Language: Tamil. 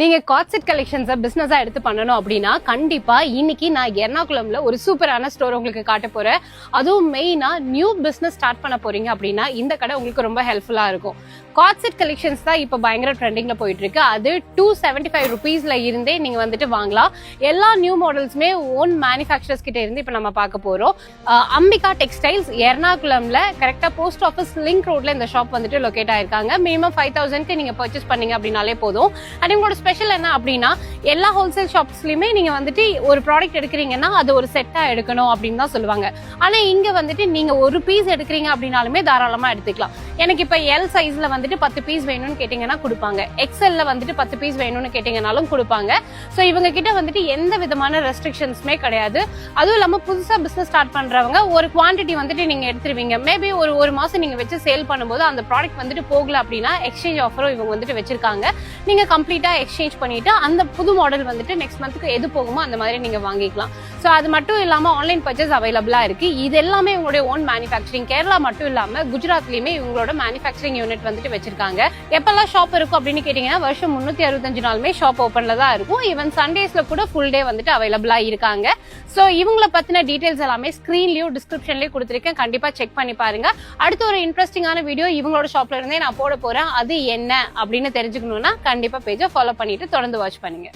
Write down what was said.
நீங்க காட்செட் கலெக்ஷன்ஸை பிசினஸா எடுத்து பண்ணணும் அப்படின்னா கண்டிப்பா இன்னைக்கு நான் எர்ணாகுளம்ல ஒரு சூப்பரான ஸ்டோர் உங்களுக்கு காட்ட போறேன். அதுவும் மெயினா நியூ பிசினஸ் ஸ்டார்ட் பண்ண போறீங்க அப்படின்னா இந்த கடை உங்களுக்கு ரொம்ப ஹெல்ப்ஃபுல்லா இருக்கும். காட்செட் கலெக்ஷன்ஸ் தான் இப்ப பயங்கர ட்ரெண்டிங்ல போயிட்டு இருக்கு. அது 275 rupeesல இருந்தே நீங்க வந்துட்டு வாங்கலாம். எல்லா நியூ மாடல்ஸுமே ஓன் மேனுஃபேக்சரர்ஸ் கிட்ட இருந்து இப்ப நம்ம பார்க்க போறோம். அம்பிகா டெக்ஸ்டைல்ஸ் எர்ணாகுளம்ல கரெக்டா போஸ்ட் ஆஃபீஸ் லிங்க் ரோட்ல இந்த ஷாப் வந்துட்டு லொகேட் ஆயிருக்காங்க. மினிமம் 5000க்கு நீங்க பர்ச்சேஸ் பண்ணீங்க அப்படின்னாலே போதும். அண்ட் உங்களோட ஸ்பெஷல் என்ன அப்படின்னா எல்லா ஹோல்சேல் ஷாப்ஸ்லயுமே நீங்க வந்துட்டு ஒரு ப்ராடக்ட் எடுக்கிறீங்கன்னா அது ஒரு செட்டா எடுக்கணும் அப்படின்னு தான் சொல்லுவாங்க. ஆனா இங்க வந்துட்டு நீங்க ஒரு பீஸ் எடுக்கிறீங்க அப்படின்னாலுமே தாராளமா எடுத்துக்கலாம். எனக்கு இப்ப எல் சைஸ்ல வந்துட்டு 10 பீஸ் வேணும்னு கேட்டீங்கன்னா கொடுப்பாங்க. எக்ஸ்எல்ல வந்துட்டு 10 பீஸ் வேணும்னு கேட்டீங்கன்னாலும் கொடுப்பாங்க. சோ இவங்க கிட்ட வந்துட்டு எந்த விதமான ரெஸ்ட்ரிக்ஷன்ஸ்மே கிடையாது. அதுவும் இல்லாம புதுசா பிசினஸ் ஸ்டார்ட் பண்றவங்க ஒரு குவான்டிட்டி வந்துட்டு நீங்க எடுத்துருவீங்க. மேபி ஒரு மாசம் நீங்க வச்சு சேல் பண்ணும்போது அந்த ப்ராடக்ட் வந்துட்டு போகல அப்படின்னா எக்ஸ்சேஞ்ச் ஆஃபரும் இவங்க வந்துட்டு வச்சிருக்காங்க. நீங்க கம்ப்ளீட்டா எக்ஸ்சேஞ்ச் பண்ணிட்டு அந்த புது மாடல் வந்துட்டு நெக்ஸ்ட் மந்த்துக்கு எது போகுமோ அந்த மாதிரி நீங்க வாங்கிக்கலாம். சோ அது மட்டும் இல்லாம ஆன்லைன் பர்ச்சேஸ் அவைலபிளா இருக்கு. இது எல்லாமே இவங்களுடைய ஓன் மேனுஃபேக்சரிங். கேரளா மட்டும் இல்லாம குஜராத்லயுமே இவங்களோட மேனுஃபேக்சரிங் யூனிட் வந்துட்டு வச்சிருக்காங்க. எப்பெல்லாம் ஷாப் இருக்கும் அப்படின்னு கேட்டீங்கன்னா வருஷம் 365 நாளுமே ஷாப் ஓபன்ல தான் இருக்கும். ஈவன் சண்டேஸ்ல கூட ஃபுல் டே வந்துட்டு அவைலபிளா இருக்காங்க. சோ இவங்கள பத்தின டீடைல்ஸ் எல்லாமே ஸ்கிரீன்லயும் டிஸ்கிரிப்ஷன்லயும் கொடுத்திருக்கேன். கண்டிப்பா செக் பண்ணி பாருங்க. அடுத்து ஒரு இன்ட்ரெஸ்டிங்கான வீடியோ இவங்களோட ஷாப்ல இருந்தே நான் போட போறேன். அது என்ன அப்படின்னு தெரிஞ்சுக்கணும்னா கண்டிப்பா பேஜை ஃபாலோ பண்ணிட்டு தொடர்ந்து வாட்ச் பண்ணுங்க.